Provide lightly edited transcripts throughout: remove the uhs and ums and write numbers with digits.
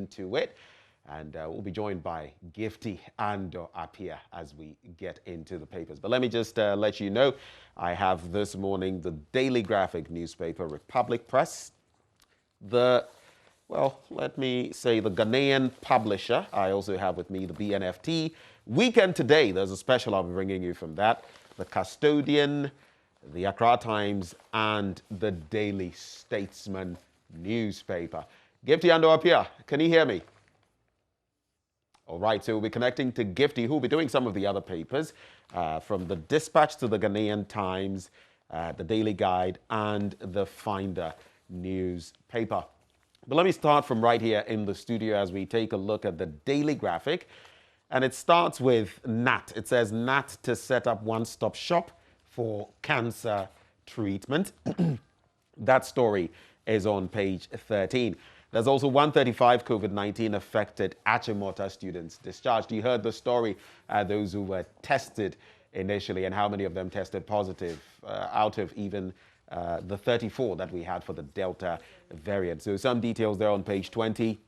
into it. And we'll be joined by Gifty and Apia as we get into the papers. But let me just let you know, I have this morning the Daily Graphic newspaper, Republic Press, let me say the Ghanaian publisher. I also have with me the BNFT. Weekend Today, there's a special I'll be bringing you from that. The Custodian, the Accra Times, and the Daily Statesman newspaper. Gifty and Apia, can you hear me? All right, so we'll be connecting to Gifty, who will be doing some of the other papers, from the Dispatch to the Ghanaian Times, the Daily Guide, and the Finder newspaper. But let me start from right here in the studio as we take a look at the Daily Graphic. And it starts with NAT. It says NAT to set up one-stop shop for cancer treatment. That story is on page 13. There's also 135 COVID-19 affected Achimota students discharged. You heard the story, those who were tested initially and how many of them tested positive out of even the 34 that we had for the Delta variant. So some details there on page 20.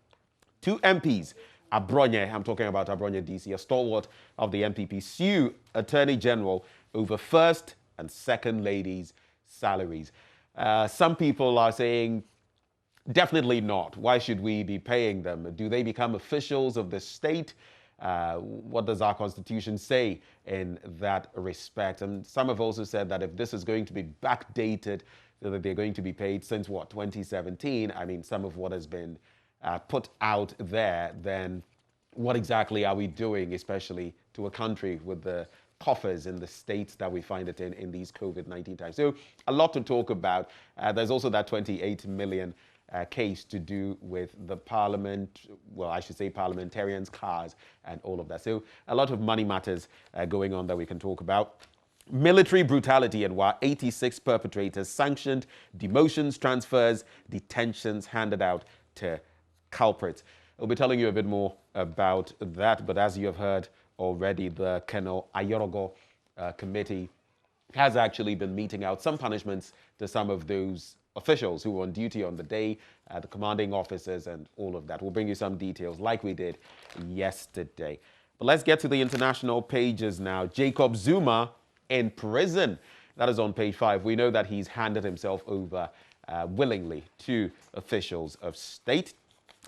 Two MPs, Abronye, I'm talking about Abronye DC, a stalwart of the MPP, sue Attorney General over first and second ladies' salaries. Some people are saying, definitely not. Why should we be paying them? Do they become officials of the state? What does our constitution say in that respect? And some have also said that if this is going to be backdated, so that they're going to be paid since what, 2017? I mean, some of what has been put out there, then what exactly are we doing, especially to a country with the coffers in the states that we find it in these COVID-19 times? So a lot to talk about. There's also that 28 million case to do with the parliament, well, I should say parliamentarians' cars and all of that. So a lot of money matters going on that we can talk about. Military brutality, and while 86 perpetrators sanctioned, demotions, transfers, detentions handed out to culprits. I'll be telling you a bit more about that, but as you have heard already, the Colonel Ayorogo committee has actually been meting out some punishments to some of those officials who were on duty on the day, the commanding officers and all of that. We'll bring you some details like we did yesterday. But let's get to the international pages now. Jacob Zuma in prison. That is on page 5. We know that he's handed himself over willingly to officials of state.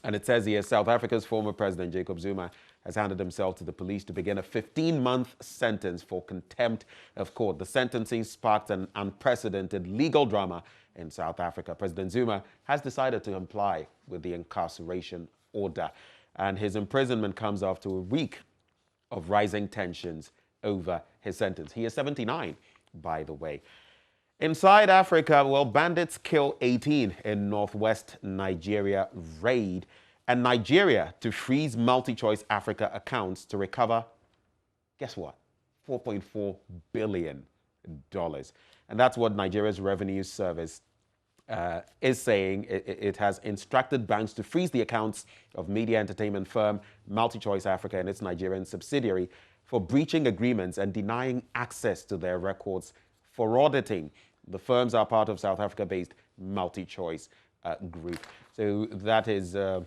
And it says here, South Africa's former president, Jacob Zuma, has handed himself to the police to begin a 15-month sentence for contempt of court. The sentencing sparked an unprecedented legal drama in South Africa. President Zuma has decided to comply with the incarceration order, and his imprisonment comes after a week of rising tensions over his sentence. He is 79, by the way. Inside Africa, well, bandits kill 18 in northwest Nigeria raid, and Nigeria to freeze multi-choice Africa accounts to recover, guess what, $4.4 billion. And that's what Nigeria's Revenue Service is saying. It has instructed banks to freeze the accounts of media entertainment firm MultiChoice Africa and its Nigerian subsidiary for breaching agreements and denying access to their records for auditing. The firms are part of South Africa-based MultiChoice Group. So that is... do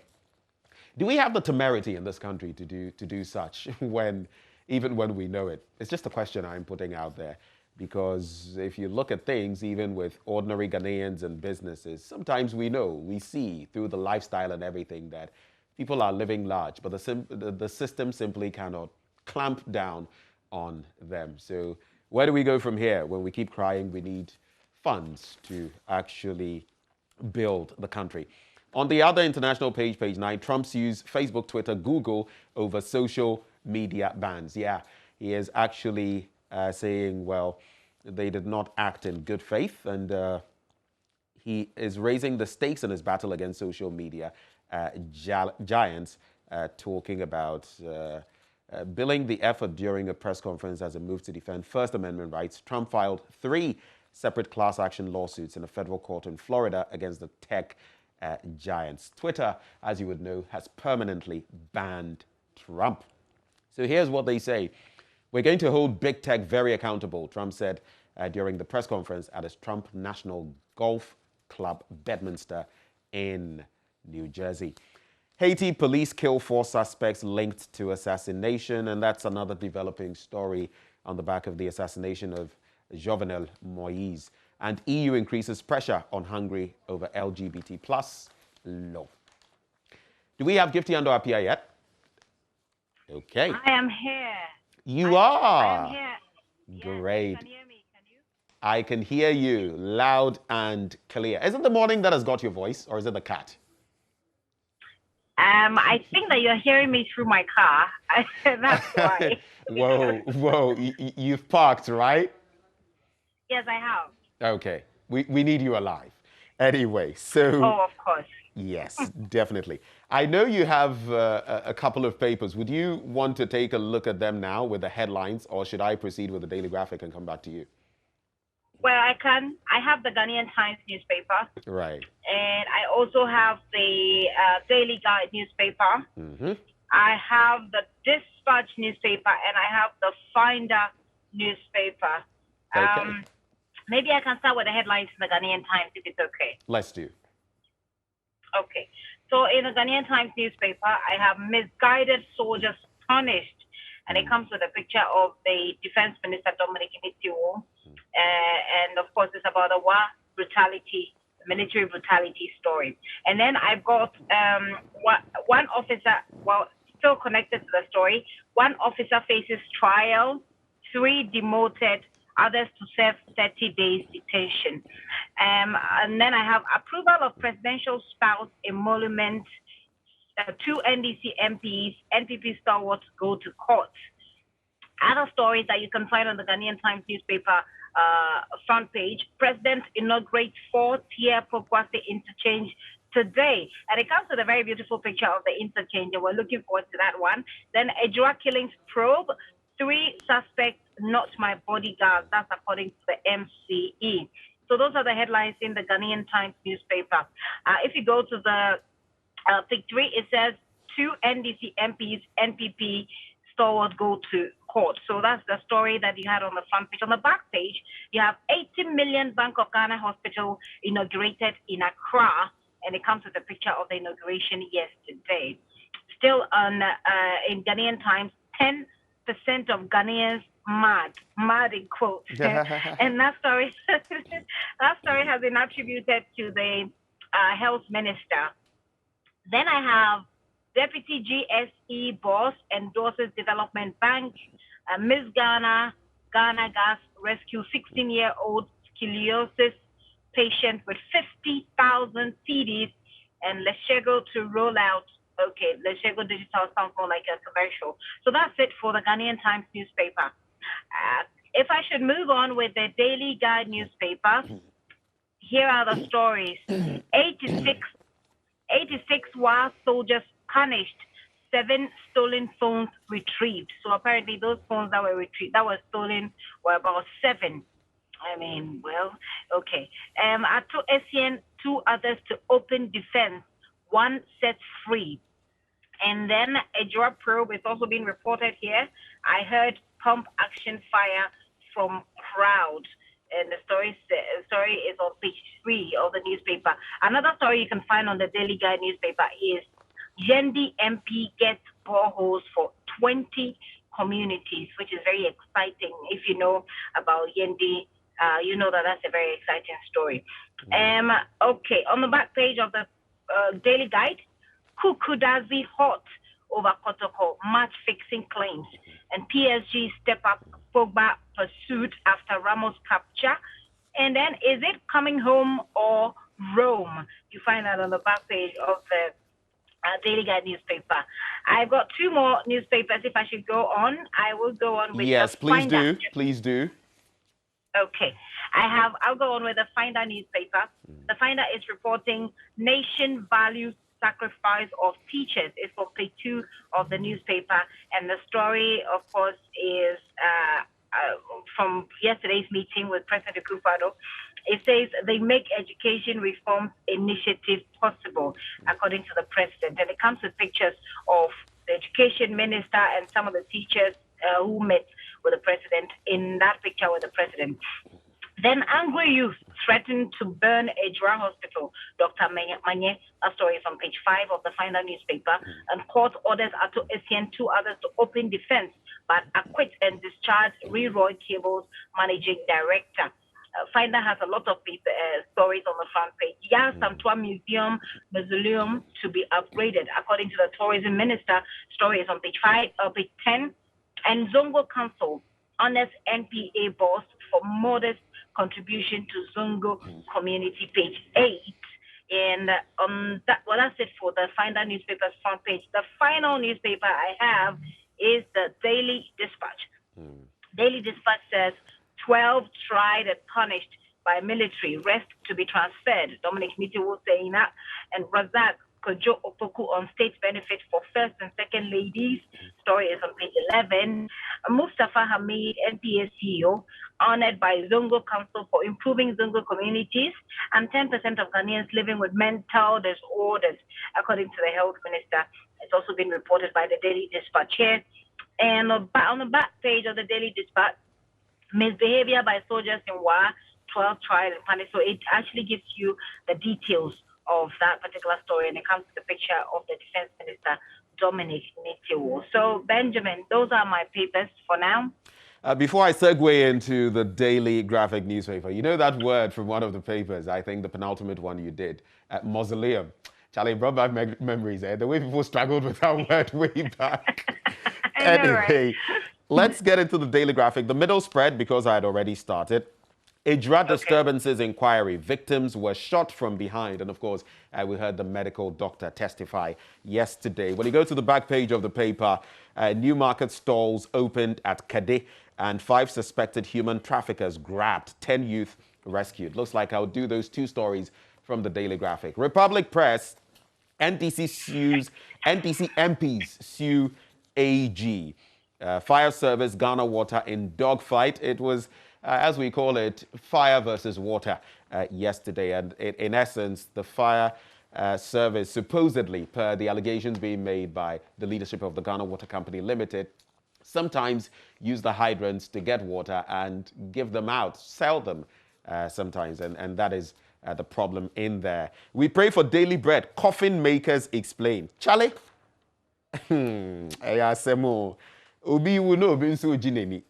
we have the temerity in this country to do such even when we know it? It's just a question I'm putting out there. Because if you look at things, even with ordinary Ghanaians and businesses, sometimes we see through the lifestyle and everything that people are living large, but the system simply cannot clamp down on them. So where do we go from here when we keep crying we need funds to actually build the country? On the other international page, page 9, Trump sues Facebook, Twitter, Google over social media bans. Yeah, he is actually saying, well, they did not act in good faith, and he is raising the stakes in his battle against social media giants, talking about billing the effort during a press conference as a move to defend First Amendment rights. Trump filed 3 separate class action lawsuits in a federal court in Florida against the tech giants. Twitter, as you would know, has permanently banned Trump. So here's what they say. We're going to hold big tech very accountable, Trump said during the press conference at his Trump National Golf Club, Bedminster, in New Jersey. Haiti police kill 4 suspects linked to assassination, and that's another developing story on the back of the assassination of Jovenel Moise. And EU increases pressure on Hungary over LGBT plus law. Do we have Gifty under our PI yet? Okay. I am here. You are. I am here. Great. Yes, you can hear me. Can you? I can hear you loud and clear. Is it the morning that has got your voice, or is it the cat? I think that you're hearing me through my car. That's why. Whoa. You've parked, right? Yes, I have. Okay. We need you alive. Anyway, so... Oh, of course. Yes, definitely. I know you have a couple of papers. Would you want to take a look at them now with the headlines, or should I proceed with the Daily Graphic and come back to you? Well, I can. I have the Ghanaian Times newspaper. Right. And I also have the DailyGuide newspaper. Mm-hmm. I have the Dispatch newspaper, and I have the Finder newspaper. Okay. Maybe I can start with the headlines in the Ghanaian Times, if it's okay. Let's do. Okay. So in the Ghanaian Times newspaper, I have misguided soldiers punished. And it comes with a picture of the Defense Minister, Dominic Initiwo. And of course, it's about a war brutality, military brutality story. And then I've got one officer, well, still connected to the story. One officer faces trial, 3 demoted, others to serve 30 days detention. And then I have approval of presidential spouse emolument. 2 NDC MPs, NPP stalwarts go to court. Other stories that you can find on the Ghanaian Times newspaper front page. President inaugurates 4-tier Pokwase interchange today. And it comes with a very beautiful picture of the interchange, and we're looking forward to that one. Then Ejura killings probe. 3 suspects, not my bodyguard. That's according to the MCE. So those are the headlines in the Ghanaian Times newspaper. If you go to the Pick 3, it says 2 NDC MPs, NPP stalwarts go to court. So that's the story that you had on the front page. On the back page, you have 80 million Bank of Ghana Hospital inaugurated in Accra, and it comes with a picture of the inauguration yesterday. Still on in Ghanaian Times, 10% of Ghanaians mad in quotes. And that story has been attributed to the health minister. Then I have Deputy GSE boss endorses development bank. Miss Ghana Gas rescue 16-year-old scoliosis patient with 50,000 CDs, and Leshego to roll out. Okay, Leshego Digital sounds more like a commercial. So that's it for the Ghanaian Times newspaper. If I should move on with the Daily Guide newspaper, here are the stories. 86 WA soldiers punished, 7 stolen phones retrieved. So apparently those phones that were stolen were about 7. I mean, well, okay. Ato Essien, 2 others to open defense, 1 set free. And then a drug probe is also being reported here. I heard pump action fire from crowd. And the story is on page 3 of the newspaper. Another story you can find on the Daily Guide newspaper is Yendi MP gets boreholes for 20 communities, which is very exciting. If you know about Yendi, you know that that's a very exciting story. Okay, on the back page of the Daily Guide, Kukudazi hot over Kotoko match-fixing claims, and PSG step up Pogba pursuit after Ramos capture. And then, is it coming home or Rome? You find that on the back page of the Daily Guide newspaper. I've got 2 more newspapers. If I should go on, I will go on with yes, the please Finder. do. Please do. Okay. I'll go on with the Finder newspaper. The Finder is reporting nation values sacrifice of teachers. It's on page 2 of the newspaper. And the story, of course, is from yesterday's meeting with President Akufo-Addo. It says they make education reforms initiative possible, according to the president. And it comes with pictures of the education minister and some of the teachers who met with the president in that picture with the president. Then angry youth threatened to burn Ejra Hospital. Dr. Manye, a story from page 5 of the final newspaper, and court orders Ato Essien 2 others to open defense, but acquit and discharge Roy Cable's managing director. Finder has a lot of stories on the front page. Samtua Museum Mausoleum to be upgraded, according to the tourism minister. Story is on page 10. And Zongo Council honors NPA boss for modest contribution to Zongo community, page 8. And that's it for the Finder newspaper's front page. The final newspaper I have is the Daily Dispatch. Daily Dispatch says 12 tried and punished by military, rest to be transferred. Dominic Nitiwo saying that. And Razak Kojo Opoku on state benefit for first and second ladies. Story is on page 11. Mustafa Hamid, NPA CEO, honored by Zongo Council for improving Zongo communities, and 10% of Ghanaians living with mental disorders, according to the health minister. It's also been reported by the Daily Dispatch here. And on the back page of the Daily Dispatch, misbehavior by soldiers in war, 12 trial and punish. So it actually gives you the details of that particular story, and it comes to the picture of the Defense Minister, Dominic Nitiwo. So, Benjamin, those are my papers for now. Before I segue into the Daily Graphic newspaper, you know that word from one of the papers, I think the penultimate one you did, mausoleum. Charlie, brought back memories there. The way people struggled with that word way back. Anyway, let's get into the Daily Graphic. The middle spread, because I had already started. Ejra disturbances inquiry. Victims were shot from behind. And of course, we heard the medical doctor testify yesterday. When you go to the back page of the paper, Newmarket stalls opened at Kade, and 5 suspected human traffickers grabbed, 10 youth rescued. Looks like I'll do those 2 stories from the Daily Graphic. Republic Press, NDC MPs sue AG. Fire service, Ghana Water in dogfight. It was, as we call it, fire versus water yesterday. And in essence, the fire service, supposedly, per the allegations being made by the leadership of the Ghana Water Company Limited, sometimes use the hydrants to get water and give them out, sell them sometimes. And that is the problem in there. We pray for daily bread. Coffin makers explain. Charlie? Obi will know Binsu Jineni.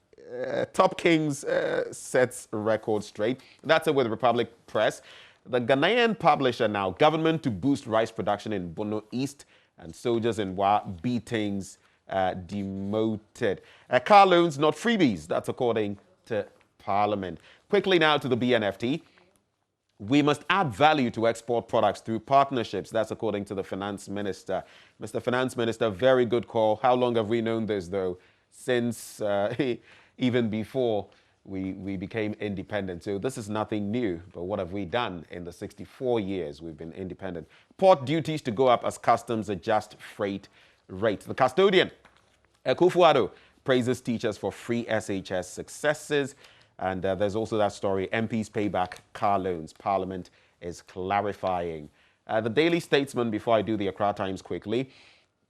Top Kings sets record straight. That's it with Republic Press. The Ghanaian publisher now, government to boost rice production in Bono East, and soldiers in Wa beatings demoted. Car loans, not freebies. That's according to Parliament. Quickly now to the BNFT. We must add value to export products through partnerships. That's according to the Finance Minister. Mr. Finance Minister, very good call. How long have we known this, though? Since even before we became independent. So this is nothing new. But what have we done in the 64 years we've been independent? Port duties to go up as customs adjust freight rates. The custodian, Akufo-Addo, praises teachers for free SHS successes. And there's also that story, MPs pay back car loans. Parliament is clarifying. The Daily Statesman, before I do the Accra Times quickly,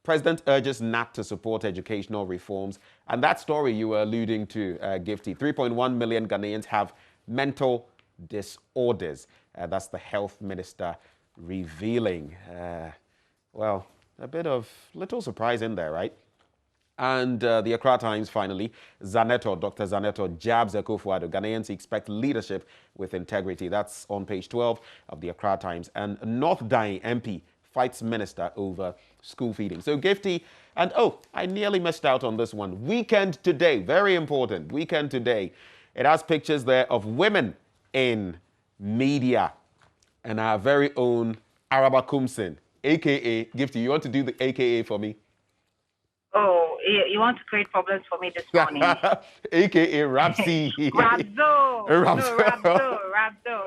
President urges NAT to support educational reforms. And that story you were alluding to, Gifty, 3.1 million Ghanaians have mental disorders. That's the health minister revealing. Well, a bit of little surprise in there, right? And the Accra Times, finally, Dr. Zaneto jabs Akufo-Addo. Ghanaians expect leadership with integrity. That's on page 12 of the Accra Times. And North Dine MP fights minister over school feeding. So Gifty, and I nearly missed out on this one. Weekend Today, very important. Weekend Today. It has pictures there of women in media. And our very own Araba Kumsin, a.k.a. Gifty. You want to do the a.k.a. for me? Oh, you want to create problems for me this morning? A.k.a. Rapsy. Rabzo.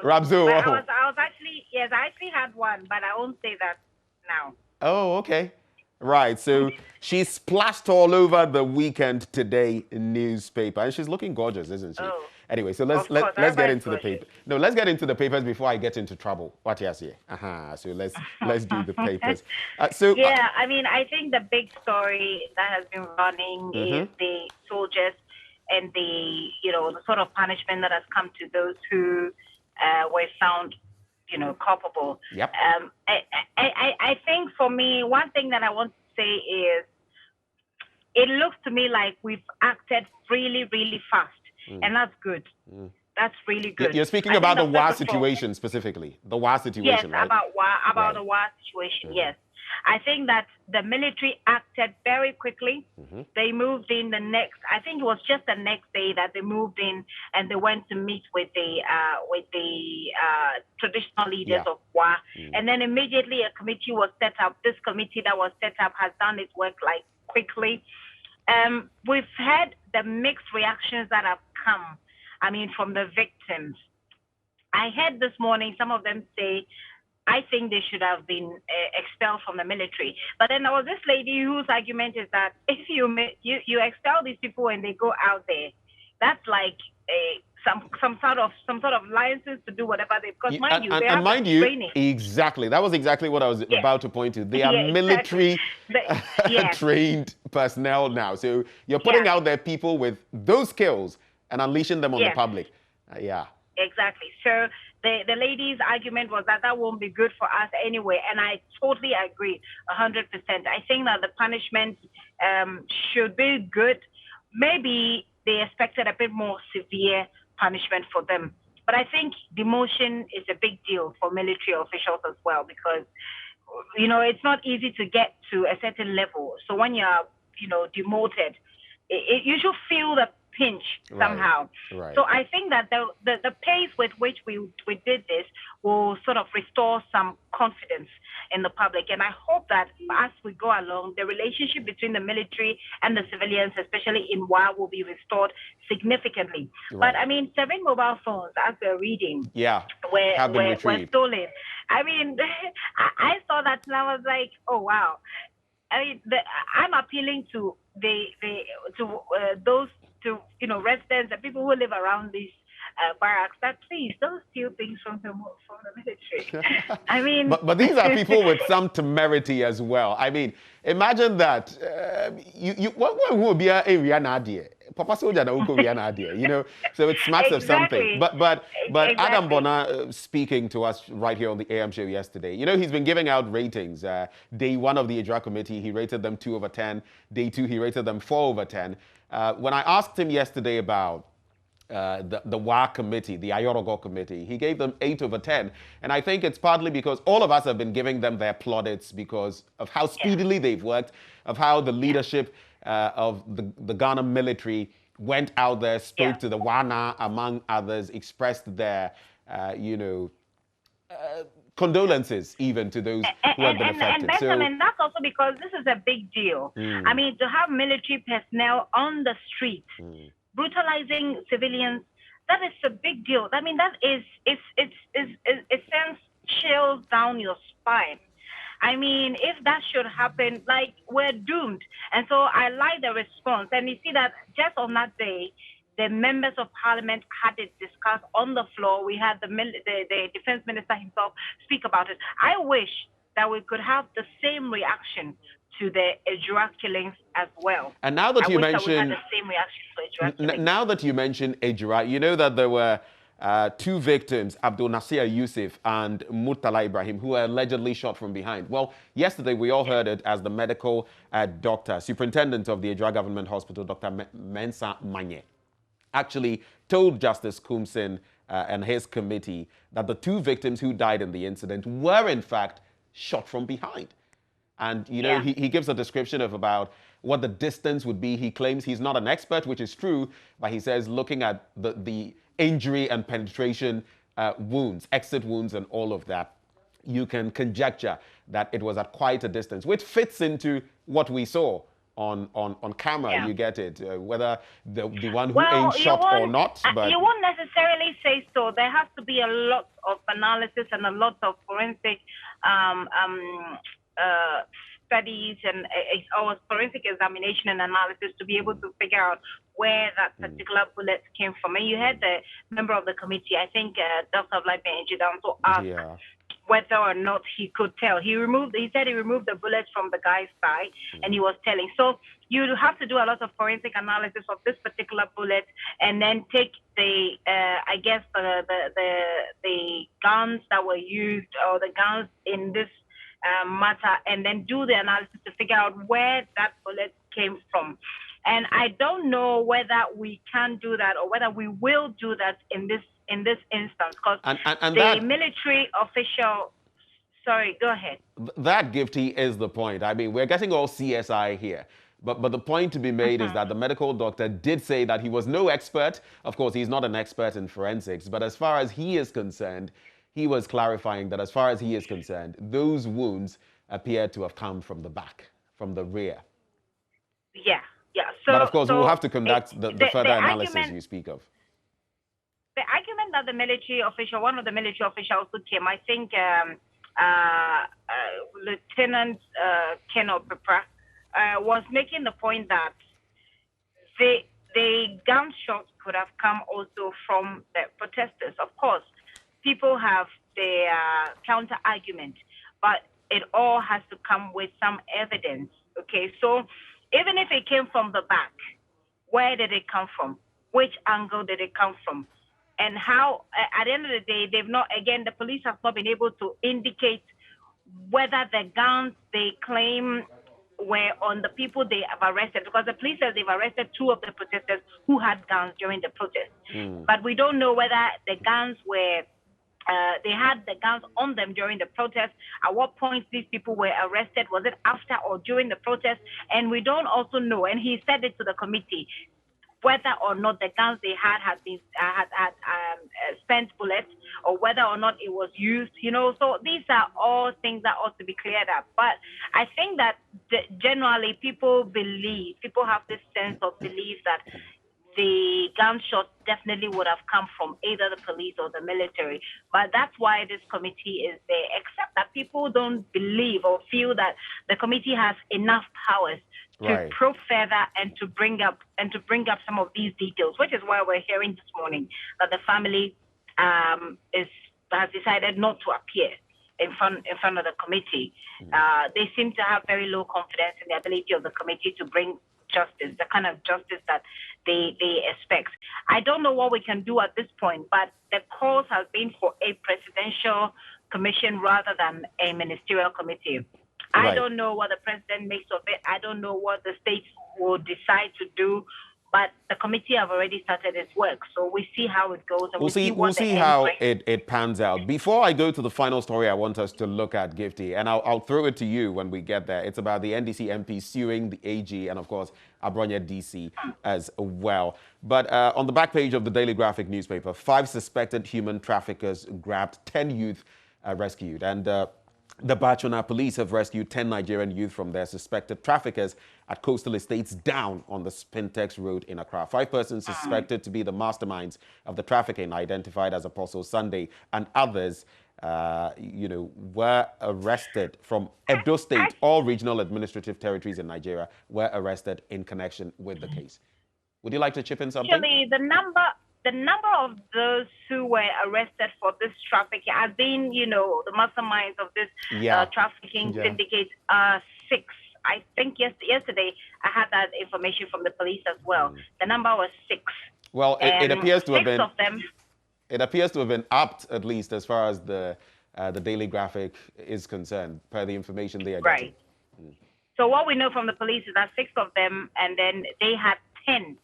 Rabzo. I was actually, yes, I actually had one, but I won't say that now. Oh, okay. Right. So she splashed all over the Weekend Today newspaper, and she's looking gorgeous, isn't she? Oh. Anyway, so let's get into the paper. No, let's get into the papers before I get into trouble. What you say? So let's do the papers. I mean, I think the big story that has been running is the soldiers and the the sort of punishment that has come to those who were found culpable. Yep. I think for me, one thing that I want to say is, it looks to me like we've acted really, really fast, and that's good. That's really good. You're speaking about the WA situation specifically. The WA situation, yes, right? About the WA situation, yes. I think that the military acted very quickly. They moved in the next, I think it was just the next day that they moved in, and they went to meet with the traditional leaders of WA. And then immediately a committee was set up. This committee that was set up has done its work like quickly. We've had the mixed reactions that have come, I mean, from the victims. I heard this morning some of them say, I think they should have been expelled from the military. But then there was this lady whose argument is that if you expel these people and they go out there, that's like some sort of license to do whatever they, because mind you, they have training. Exactly. That was exactly what I was about to point to. They are military trained personnel now. So you're putting out there people with those skills and unleashing them on the public. Exactly. So the lady's argument was that won't be good for us anyway, and I totally agree 100%. I think that the punishment should be good. Maybe they expected a bit more severe punishment for them. But I think demotion is a big deal for military officials as well, because it's not easy to get to a certain level. So when you're demoted, you should feel the pinch somehow. Right. So I think that the pace with which we did this will sort of restore some confidence in the public. And I hope that as we go along, the relationship between the military and the civilians, especially in WA, will be restored significantly. Right. But I mean, 7 mobile phones, as we're reading, were stolen. I mean, I saw that and I was like, oh wow. I mean, I'm appealing to those residents and people who live around these barracks, that please don't steal things from the military. I mean, but these are people with some temerity as well. I mean, imagine that what would be a Rihanna Papa soldier na uko Rihanna, so it smacks of something. But Adam Bona speaking to us right here on the AM show yesterday, he's been giving out ratings. Day 1 of the Ejura committee, he rated them 2 over 10. Day 2, he rated them 4 over 10. When I asked him yesterday about the WA committee, the Ayorogo committee, he gave them 8 over 10. And I think it's partly because all of us have been giving them their plaudits because of how speedily they've worked, of how the leadership of the Ghana military went out there, spoke to the WANA, among others, expressed their, condolences even to those who have been affected. And that's also because this is a big deal. I mean, to have military personnel on the street brutalizing civilians, that is a big deal. I mean, that it sends chills down your spine. I mean, if that should happen, like, we're doomed. And so I like the response. And you see that just on that day, the members of parliament had it discussed on the floor. We had the defense minister himself speak about it. I wish that we could have the same reaction to the Ejura killings as well. And now that you mentioned, we had the same reaction to Ejura killings. Now that you mentioned Ejura, you know that there were 2 victims, Abdul Nasir Yusuf and Murtala Ibrahim, who were allegedly shot from behind. Well, yesterday we all heard it as the medical doctor, superintendent of the Ejura Government Hospital, Dr. Mensa Manye, actually told Justice Kumsin and his committee that the 2 victims who died in the incident were in fact shot from behind. And, he gives a description of about what the distance would be. He claims he's not an expert, which is true, but he says looking at the injury and penetration wounds, exit wounds and all of that, you can conjecture that it was at quite a distance, which fits into what we saw on camera. You get it, whether the one who aimed shot or not. But you won't necessarily say so. There has to be a lot of analysis and a lot of forensic studies and forensic examination and analysis to be able to figure out where that particular bullet came from. And you had the member of the committee, I think Dr. Vladimir Njidanso, asked whether or not he could tell. He said he removed the bullets from the guy's thigh, and he was telling. So you have to do a lot of forensic analysis of this particular bullet, and then take the, I guess the guns that were used, or the guns in this matter, and then do the analysis to figure out where that bullet came from. And I don't know whether we can do that or whether we will do that in this instance, because the military official. Sorry, go ahead. That, Gifty, is the point. I mean, we're getting all CSI here. But the point to be made is that the medical doctor did say that he was no expert. Of course, he's not an expert in forensics. But as far as he is concerned, he was clarifying that as far as he is concerned, those wounds appear to have come from the back, from the rear. Yeah. So, but of course, we'll have to conduct the further analysis you speak of. The argument that the military official, one of the military officials who came, I think Lieutenant Colonel Pepper, was making the point that the gunshots could have come also from the protesters. Of course, people have their counter argument, but it all has to come with some evidence. Okay, so even if it came from the back, where did it come from? Which angle did it come from? And how, at the end of the day, the police have not been able to indicate whether the guns they claim were on the people they have arrested, because the police says they've arrested 2 of the protesters who had guns during the protest. But we don't know whether the guns were, they had the guns on them during the protest. At what point these people were arrested? Was it after or during the protest? And we don't also know, and he said it to the committee, whether or not the guns they had been spent bullets, or whether or not it was used, So these are all things that ought to be cleared up. But I think that generally people have this sense of belief that the gunshot definitely would have come from either the police or the military. But that's why this committee is there, except that people don't believe or feel that the committee has enough powers to probe further and to bring up some of these details, which is why we're hearing this morning that the family has decided not to appear in front of the committee. They seem to have very low confidence in the ability of the committee to bring justice, the kind of justice that they expect. I don't know what we can do at this point, but the cause has been for a presidential commission rather than a ministerial committee. I don't know what the president makes of it. I don't know what the states will decide to do, but the committee have already started its work. So we see how it goes. And we'll see how it pans out. Before I go to the final story I want us to look at, Gifty, and I'll throw it to you when we get there. It's about the NDC MP suing the AG and, of course, Abronya DC as well. But on the back page of the Daily Graphic newspaper, 5 suspected human traffickers grabbed, 10 youth rescued. And the Bachona police have rescued 10 Nigerian youth from their suspected traffickers at Coastal Estates down on the Spintex Road in Accra. 5 persons suspected to be the masterminds of the trafficking, identified as Apostle Sunday, and others, were arrested from Edo State. All regional administrative territories in Nigeria were arrested in connection with the case. Would you like to chip in something? Actually, the number of those who were arrested for this trafficking has been, the masterminds of this trafficking syndicate are 6. I think yesterday I had that information from the police as well. The number was 6. Well, it appears to have been 6 of them. It appears to have been upped, at least as far as the Daily Graphic is concerned, per the information they are getting. So what we know from the police is that 6 of them, and then they had 10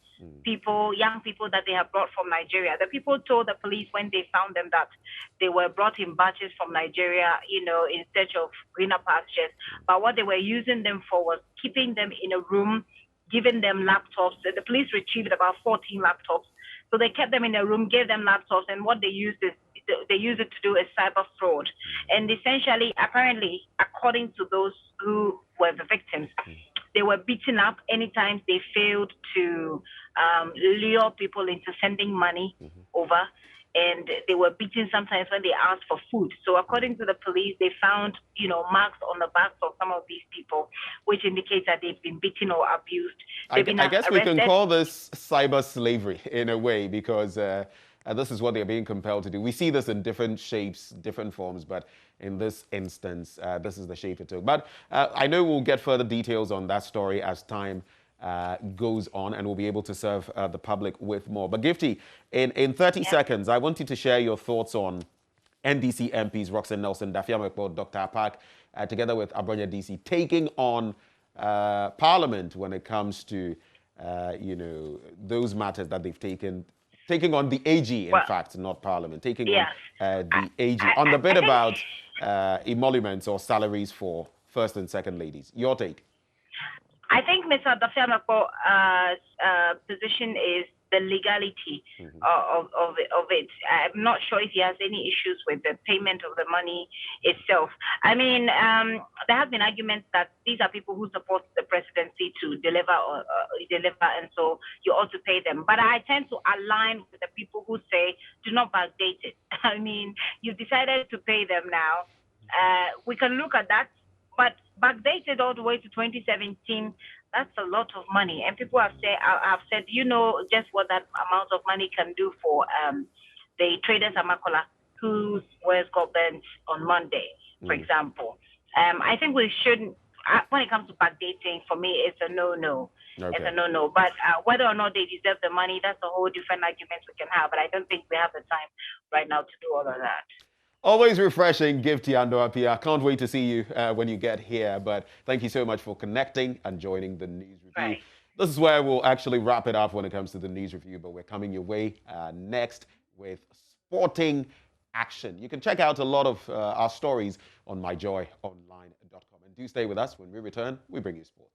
people, young people that they have brought from Nigeria. The people told the police when they found them that they were brought in batches from Nigeria, in search of greener pastures. But what they were using them for was keeping them in a room, giving them laptops. The police retrieved about 14 laptops. So they kept them in a room, gave them laptops, and what they used it to do is cyber fraud. And essentially, apparently, according to those who were the victims, they were beaten up anytime they failed to lure people into sending money over. And they were beaten sometimes when they asked for food. So according to the police, they found, marks on the backs of some of these people, which indicates that they've been beaten or abused. I guess we can call this cyber slavery in a way, because this is what they're being compelled to do. We see this in different shapes, different forms, but in this instance, this is the shape it took. But I know we'll get further details on that story as time goes on, and we'll be able to serve the public with more. But Gifty, in 30 seconds, I want you to share your thoughts on NDC MPs Roxanne Nelson, Dafiamekpo, Dr. Park, together with Abronya DC, taking on Parliament when it comes to, those matters that they've taking on the AG, in fact, not Parliament, taking on the AG, on the bit about emoluments or salaries for first and second ladies. Your take? I think Mr. Dafiamako's position is the legality of it. I'm not sure if he has any issues with the payment of the money itself. I mean, there have been arguments that these are people who support the presidency to deliver, and so you ought to pay them. But I tend to align with the people who say, do not backdate it. I mean, you've decided to pay them now. We can look at that. But backdated all the way to 2017, that's a lot of money. And people have said, just what that amount of money can do for the traders Amakola, whose wares got burnt on Monday, for example. I think we shouldn't, when it comes to backdating, for me, it's a no-no. Okay. It's a no-no. But whether or not they deserve the money, that's a whole different argument we can have. But I don't think we have the time right now to do all of that. Always refreshing, Gifty Andoapia. Can't wait to see you when you get here. But thank you so much for connecting and joining the news review. Right. This is where we'll actually wrap it up when it comes to the news review. But we're coming your way next with sporting action. You can check out a lot of our stories on myjoyonline.com. And do stay with us. When we return, we bring you sports.